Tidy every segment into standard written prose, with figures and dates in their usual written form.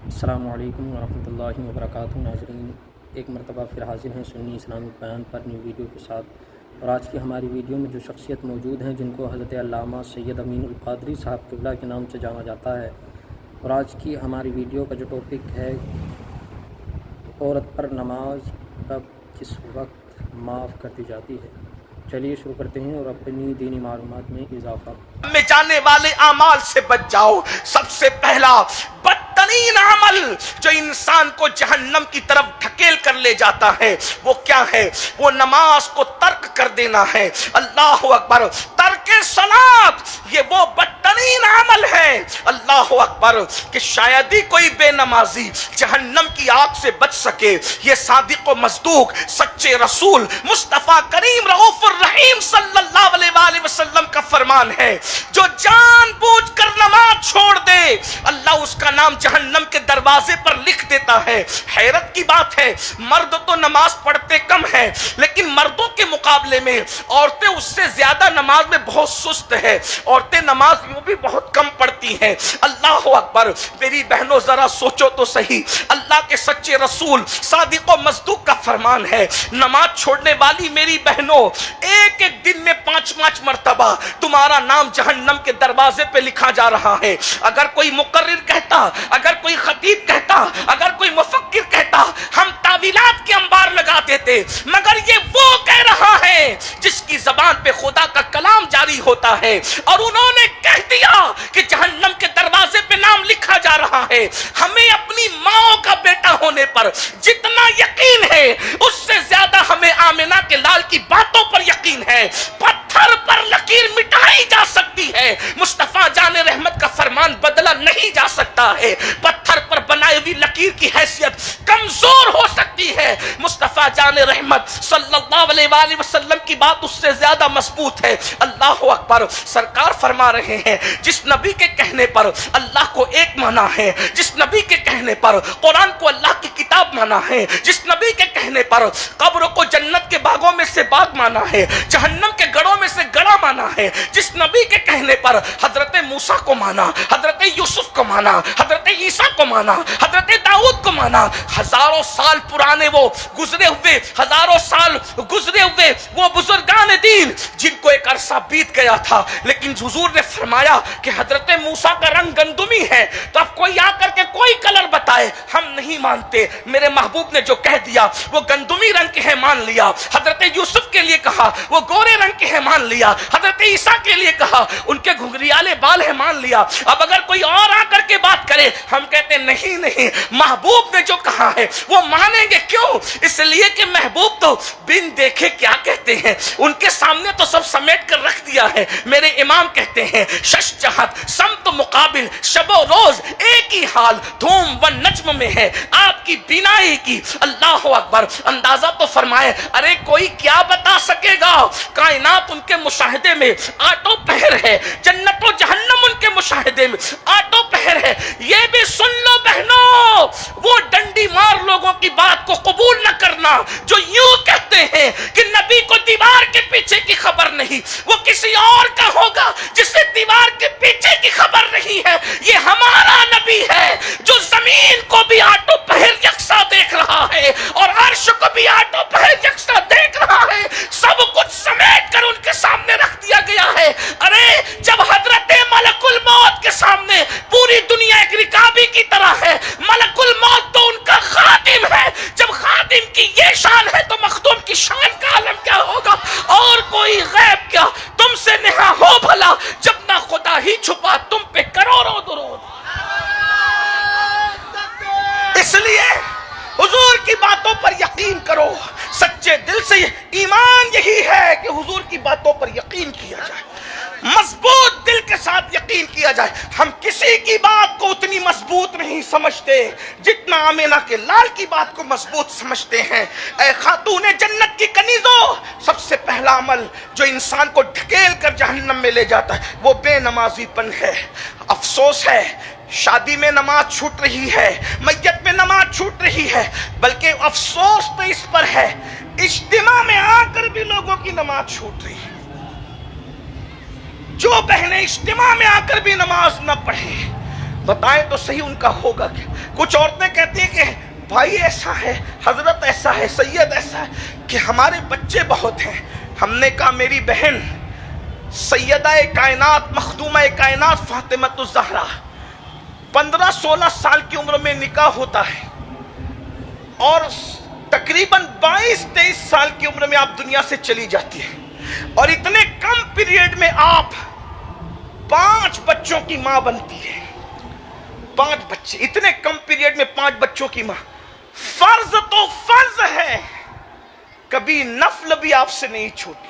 السلام علیکم ورحمۃ اللہ وبرکاتہ۔ ناظرین، ایک مرتبہ پھر حاضر ہیں سنی اسلامک بیان پر نیو ویڈیو کے ساتھ، اور آج کی ہماری ویڈیو میں جو شخصیت موجود ہیں جن کو حضرت علامہ سید امین القادری صاحب قبلہ کے نام سے جانا جاتا ہے، اور آج کی ہماری ویڈیو کا جو ٹاپک ہے عورت پر نماز کب کس وقت معاف کر دی جاتی ہے۔ چلیے شروع کرتے ہیں اور اپنی دینی معلومات میں اضافہ۔ میں جانے والے اعمال سے بچ جاؤ۔ سب سے پہلا بدترین عمل جو انسان کو جہنم کی طرف ڈھکیل کر لے جاتا ہے وہ کیا ہے؟ وہ نماز کو ترک کر دینا ہے۔ اللہ اکبر! ترک صلاۃ یہ وہ بدترین عمل ہے، اللہ اکبر، کہ شاید ہی کوئی بے نمازی جہنم کی آگ سے بچ سکے۔ یہ صادق و مصدوق سچے رسول مصطفیٰ کریم رؤوف الرحیم صلی اللہ علیہ وآلہ وسلم کا فرمان ہے، جو جان بوجھ کر نماز چھوڑ دے اللہ اس کا نام جہنم کے دروازے پر لکھ دیتا ہے۔ حیرت کی بات ہے، مرد تو نماز پڑھتے کم ہیں، لیکن مردوں کے مقابلے میں عورتیں اس سے زیادہ نماز میں بہت سست ہے۔ عورتیں نماز یوں بھی بہت کم پڑھتی ہیں۔ اللہ اکبر! میری بہنوں ذرا سوچو تو صحیح، اللہ کے سچے رسول صادق و مصدوق کا فرمان ہے، نماز چھوڑنے والی میری بہنوں ایک ایک دن میں 5 مرتبہ تمہارا نام جہنم کے دروازے پہ لکھا جا رہا ہے۔ اگر کوئی مقرر کہتا، اگر کوئی خطیب کہتا، اگر کوئی مفکر کہتا، ہم تعویلات کے انبار لگا دیتے، مگر یہ وہ کہہ رہا ہے جس کی زبان پہ خدا کا کلام جاری ہوتا ہے، اور انہوں نے کہہ دیا کہ جہنم کے دروازے پہ نام لکھا جا رہا ہے۔ ہمیں اپنی ماں کا بیٹا ہونے پر جتنا یقین ہے اس سے زیادہ ہمیں آمنہ کے لال کی باتوں پر یقین ہے۔ پتھر پر لکیر مٹائی جا سکتی ہے، مصطفیٰ جان رحمت کا فرمان بدلا نہیں جا سکتا ہے۔ پتھر پر بنائی ہوئی لکیر کی حیثیت کمزور ہو سکتی ہے، مصطفیٰ جان رحمت صلی اللہ علیہ وآلہ وسلم کی بات اس سے زیادہ مضبوط ہے۔ اللہ اکبر! سرکار فرما رہے ہیں، جس نبی کے کہنے پر اللہ کو ایک مانا ہے، جس نبی کے کہنے پر قرآن کو اللہ کی کتاب مانا ہے، جس نبی کے کہنے پر قبر کو جنت کے باغوں میں سے باغ مانا ہے، جہنم کے گڑھوں میں سے گڑھا مانا ہے، جس نبی کے کہنے پر حضرت موسیٰ کو مانا، حضرت یوسف کو مانا، حضرت عیسیٰ کو مانا، حضرت داؤد کو مانا، ہزاروں سال پرانے وہ گزرے ہوئے، ہزاروں سال گزرے ہوئے وہ بزرگان دین جن کو ایک عرصہ بیت گیا تھا، لیکن حضور نے فرمایا کہ حضرت موسیٰ کا رنگ گندمی ہے، تو اب کوئی آ کر کے کوئی کلر بتائے، ہم نہیں مانتے۔ میرے محبوب نے جو کہہ دیا وہ گندمی رنگ کے ہیں، مان لیا۔ حضرت یوسف کے لیے کہا وہ گورے رنگ کے ہیں، مان لیا۔ حضرت عیسیٰ کے لیے کہا ان کے گھنگریالے بال ہیں، مان لیا۔ اب اگر کوئی اور آ کر کے بات کرے ہم کہتے نہیں نہیں، محبوب نے جو کہا ہے وہ مانیں گے۔ کیوں؟ اس لیے کہ محبوب تو بن دیکھے کیا کہتے ہیں، ان کے سامنے تو سب سمیٹ کر رکھ دیا ہے۔ میرے امام کہتے ہیں شش جہت سمت مقابل، شب و روز ایک ہی حال، دھوم و نجم میں ہے آپ کی بینائی کی۔ اللہ اکبر! اندازہ تو فرمائے، ارے کوئی کیا بتا سکے گا؟ کائنات ان کے مشاہدے میں آٹو پہر ہے، جنت و جہنم ان کے مشاہدے میں آٹو پہر ہے۔ یہ بھی سن لو بہنوں، وہ ڈنڈی مار لوگوں کی بات کو قبول نہ کرنا جو یوں کہتے ہیں کہ نبی کو دیوار کے پیچھے کی خبر نہیں، وہ کسی اور کا ہوگا جسے دیوار کے پیچھے کی خبر نہیں ہے۔ یہ ہمارا نبی ہے جو زمین کو بھی آٹو پہر یکساں دیکھ رہا ہے اور عرش کو بھی آٹو پہر یکساں دیکھ رہا ہے، سب کچھ سمیٹ کر ان کے سامنے رکھ دیا گیا ہے۔ ارے جب حضرت ملک الموت کے سامنے پوری دنیا ایک رکابی کی طرح ہے، ملک الموت تو ان کا خادم ہے، جب خادم کی یہ شان ہے تو مخدوم کی شان کا عالم کیا ہوگا؟ اور کوئی غیب کیا تم سے نہا ہو بھلا، جب نہ خدا ہی چھپا تم پہ کروڑوں درود۔ اس لیے حضور کی باتوں پر یقین کرو، سچے دل سے۔ ایمان یہی ہے کہ حضور کی باتوں پر یقین کیا جائے، مضبوط دل کے ساتھ یقین کیا جائے۔ ہم کسی کی بات کو اتنی مضبوط نہیں سمجھتے جتنا آمینہ کے لال کی بات کو مضبوط سمجھتے ہیں۔ اے خاتون جنت کی کنیزوں، سب سے پہلا عمل جو انسان کو ڈھکیل کر جہنم میں لے جاتا ہے وہ بے نمازی پن ہے۔ افسوس ہے، شادی میں نماز چھوٹ رہی ہے، میت میں نماز چھوٹ رہی ہے، بلکہ افسوس تو اس پر ہے اجتماع میں آ کر بھی لوگوں کی نماز چھوٹ رہی ہے۔ جو بہنیں اجتماع میں آ کر بھی نماز نہ پڑھیں، بتائیں تو صحیح ان کا ہوگا کیا؟ کچھ عورتیں کہتی ہیں کہ بھائی ایسا ہے، حضرت ایسا ہے، سید ایسا ہے کہ ہمارے بچے بہت ہیں۔ ہم نے کہا میری بہن سیدہ کائنات مخدومہ کائنات فاطمۃ الزہرا 15-16 سال کی عمر میں نکاح ہوتا ہے اور تقریباً 22-23 سال کی عمر میں آپ دنیا سے چلی جاتی ہے، اور اتنے کم پیریڈ میں آپ 5 بچوں کی ماں بنتی ہے۔ 5 بچے، اتنے کم پیریڈ میں 5 بچوں کی ماں۔ فرض تو فرض ہے، کبھی نفل بھی آپ سے نہیں چھوٹی،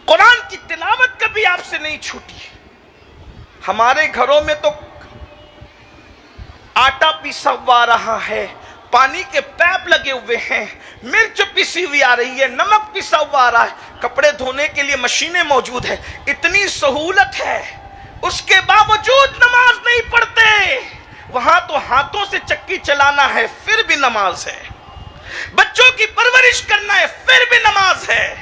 قرآن کی تلاوت کبھی آپ سے نہیں چھوٹی۔ ہمارے گھروں میں تو آٹا پیسا ہوا رہا ہے، پانی کے پیپ لگے ہوئے ہیں، مرچ پیسی ہوئی آ رہی ہے، نمک پیسا ہوا آ رہا ہے، کپڑے دھونے کے لیے مشینیں موجود ہیں، اتنی سہولت ہے، اس کے باوجود نماز نہیں پڑھتے۔ وہاں تو ہاتھوں سے چکی چلانا ہے پھر بھی نماز ہے، بچوں کی پرورش کرنا ہے پھر بھی نماز ہے،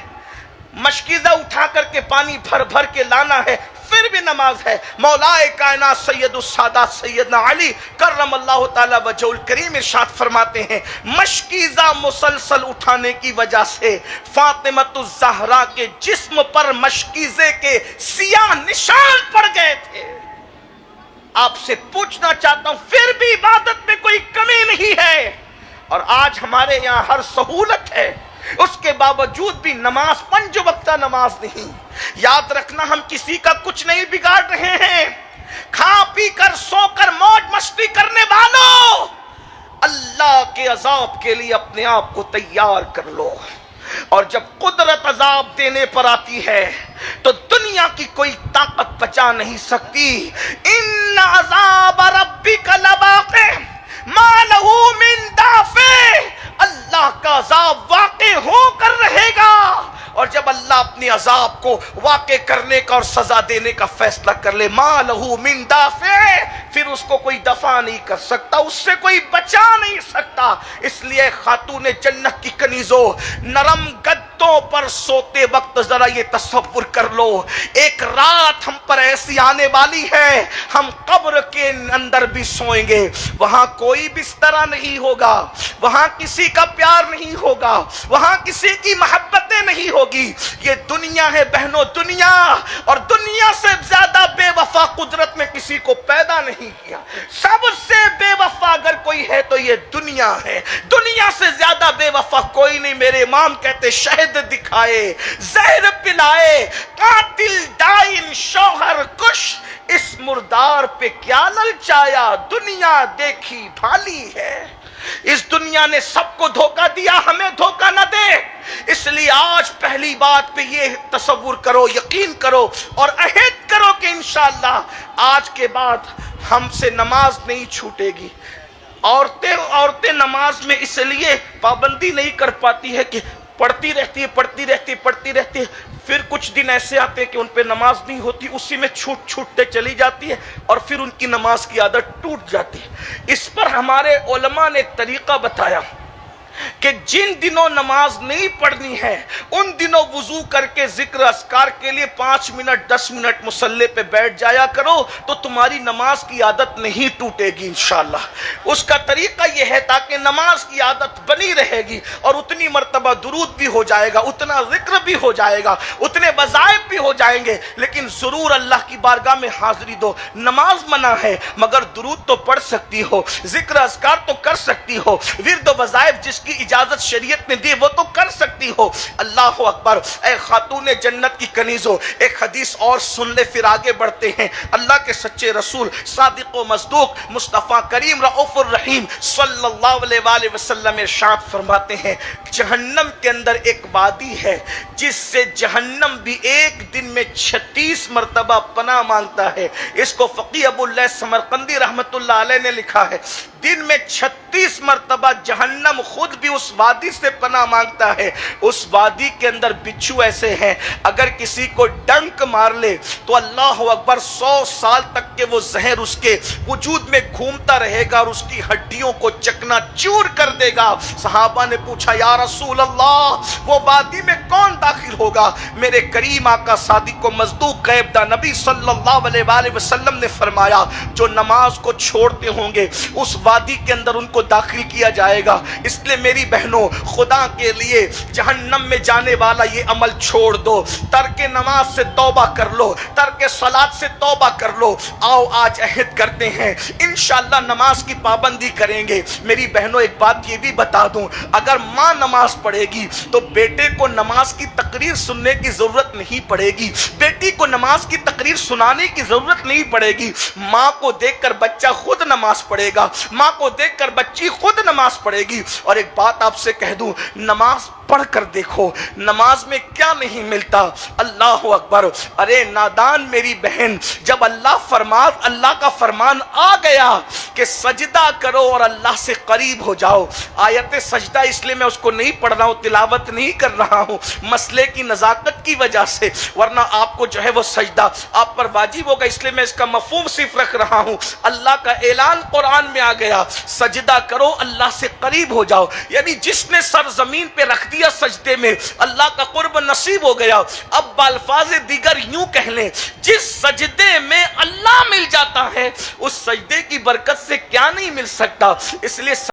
مشکیزہ اٹھا کر کے پانی بھر بھر کے لانا ہے پھر بھی نماز ہے۔ مولا کائنات سید السادات سیدنا علی کرم اللہ تعالی وجہہ الکریم ارشاد فرماتے ہیں، مشکیزہ مسلسل اٹھانے کی وجہ سے فاطمۃ الزہرا کے جسم پر مشکیزے کے سیاہ نشان پڑ گئے تھے۔ آپ سے پوچھنا چاہتا ہوں، پھر بھی عبادت میں کوئی کمی نہیں ہے، اور آج ہمارے یہاں ہر سہولت ہے، اس کے باوجود بھی نماز 5 وقتہ نماز نہیں۔ یاد رکھنا، ہم کسی کا کچھ نہیں بگاڑ رہے ہیں، کھا پی کر سو کر موج مستی کرنے والوں، اللہ کے عذاب کے لیے اپنے آپ کو تیار کر لو، اور جب قدرت عذاب دینے پر آتی ہے تو دنیا کی کوئی طاقت بچا نہیں سکتی۔ ان عذاب ربک لواقع ما لہ من دافع، اللہ کا عذاب واقع ہو کر رہے گا، اور جب اللہ اپنے عذاب کو واقع کرنے کا اور سزا دینے کا فیصلہ کر لے، ما لہ من دافع، پھر اس کو کوئی دفع نہیں کر سکتا، اس سے کوئی بچا نہیں سکتا۔ اس لیے خاتون جنت کی کنیزوں، نرم گدوں پر سوتے وقت ذرا یہ تصور کر لو، ایک رات ہم پر ایسی آنے والی ہے، ہم قبر کے اندر بھی سوئیں گے، وہاں کوئی بسترا نہیں ہوگا، وہاں کسی کا پیار نہیں ہوگا، وہاں کسی کی محبتیں نہیں ہوگی۔ یہ دنیا ہے بہنوں، دنیا، اور دنیا سے زیادہ بے وفا قدرت میں کسی کو پیدا نہیں کیا۔ سب سے بے وفا اگر کوئی ہے تو یہ دنیا ہے، دنیا سے زیادہ بے وفا کوئی نہیں۔ میرے امام کہتے شہد دکھائے، زہر پلائے، قاتل ڈائن شوہر کش، اس مردار پہ کیا للچایا، دنیا دیکھی بھالی ہے۔ اس دنیا نے سب کو دھوکہ دیا، ہمیں دھوکہ نہ دے۔ اس لیے آج پہلی بات پہ یہ تصور کرو، یقین کرو اور عہد کرو کہ انشاءاللہ آج کے بعد ہم سے نماز نہیں چھوٹے گی۔ عورتیں نماز میں اس لیے پابندی نہیں کر پاتی ہے کہ پڑھتی رہتی ہے، پھر کچھ دن ایسے آتے ہیں کہ ان پہ نماز نہیں ہوتی، اسی میں چھوٹتے چلی جاتی ہے، اور پھر ان کی نماز کی عادت ٹوٹ جاتی ہے۔ اس پر ہمارے علماء نے طریقہ بتایا کہ جن دنوں نماز نہیں پڑھنی ہے ان دنوں وضو کر کے ذکر اذکار کے لیے 5 منٹ 10 منٹ مصلی پہ بیٹھ جایا کرو تو تمہاری نماز کی عادت نہیں ٹوٹے گی انشاءاللہ۔ اس کا طریقہ یہ ہے تاکہ نماز کی عادت بنی رہے گی، اور اتنی مرتبہ درود بھی ہو جائے گا، اتنا ذکر بھی ہو جائے گا، اتنے وظائف بھی ہو جائیں گے، لیکن ضرور اللہ کی بارگاہ میں حاضری دو۔ نماز منع ہے مگر درود تو پڑھ سکتی ہو، ذکر اذکار تو کر سکتی ہو، ورد و وظائف جس کی اجازت شریعت نے دی وہ تو کر سکتی ہو۔ اللہ اکبر۔ اے خاتون جنت کی کنیزوں، ایک حدیث اور سن لے پھر آگے بڑھتے ہیں۔ اللہ کے سچے رسول صادق و مصدوق مصطفیٰ کریم رؤوف الرحیم صلی اللہ علیہ وآلہ وسلم ارشاد فرماتے ہیں، جہنم کے اندر ایک وادی ہے جس سے جہنم بھی ایک دن میں 36 مرتبہ پناہ مانگتا ہے۔ اس کو فقیہ ابو اللہ سمرقندی رحمت اللہ علیہ نے لکھا ہے، دن میں 36 مرتبہ جہنم خود بھی اس وادی سے پناہ مانگتا ہے. اس وادی کے اندر بچھو ایسے ہیں اگر کسی کو ڈنک مار لے تو اللہ اکبر 100 سال تک کے وہ زہر اس کے وجود میں گھومتا رہے گا اور اس کی ہڈیوں کو چکنا چور کر دے گا. صحابہ نے پوچھا یا رسول اللہ وہ وادی میں کون داخل ہوگا؟ میرے کریم آقا صادق و مصدوق غیب داں نبی صلی اللہ علیہ وآلہ وسلم نے فرمایا جو نماز کو چھوڑتے ہوں گے اس وادی کے اندر ان کو داخل کیا جائے گا. اس لیے میری بہنوں خدا کے لیے جہنم میں جانے والا یہ عمل چھوڑ دو. ترک نماز سے توبہ کر لو, ترک صلاۃ سے توبہ کر لو. آؤ آج عہد کرتے ہیں انشاءاللہ نماز کی پابندی کریں گے. میری بہنوں ایک بات یہ بھی بتا دوں, اگر ماں نماز پڑھے گی تو بیٹے کو نماز کی تقریر سننے کی ضرورت نہیں پڑے گی, بیٹی کو نماز کی تقریر سنانے کی ضرورت نہیں پڑے گی. ماں کو دیکھ کر بچہ خود نماز پڑھے گا, ماں کو دیکھ کر بچی خود نماز پڑھے گی. اور ایک بات آپ سے کہہ دوں, نماز پڑھ کر دیکھو نماز میں کیا نہیں ملتا. اللہ اکبر. ارے نادان میری بہن, جب اللہ کا فرمان آ گیا کہ سجدہ کرو اور اللہ سے قریب ہو جاؤ. آیت سجدہ اس لیے میں اس کو نہیں پڑھ رہا ہوں, تلاوت نہیں کر رہا ہوں مسئلے کی نزاکت کی وجہ سے, ورنہ آپ کو جو ہے وہ سجدہ آپ پر واجب ہوگا, اس لیے میں اس کا مفہوم صرف رکھ رہا ہوں. اللہ کا اعلان قرآن میں آ گیا, سجدہ کرو اللہ سے قریب ہو جاؤ. یعنی جس نے سر زمین پہ رکھ دیا سجدے میں اللہ کا قرب نصیب ہو گیا. اب بالفاظ دیگر یوں کہہ لیں, جس سجدے میں اللہ مل جاتا ہے اس سجدے کی برکت سے کیا نہیں مل سکتا. اس لیے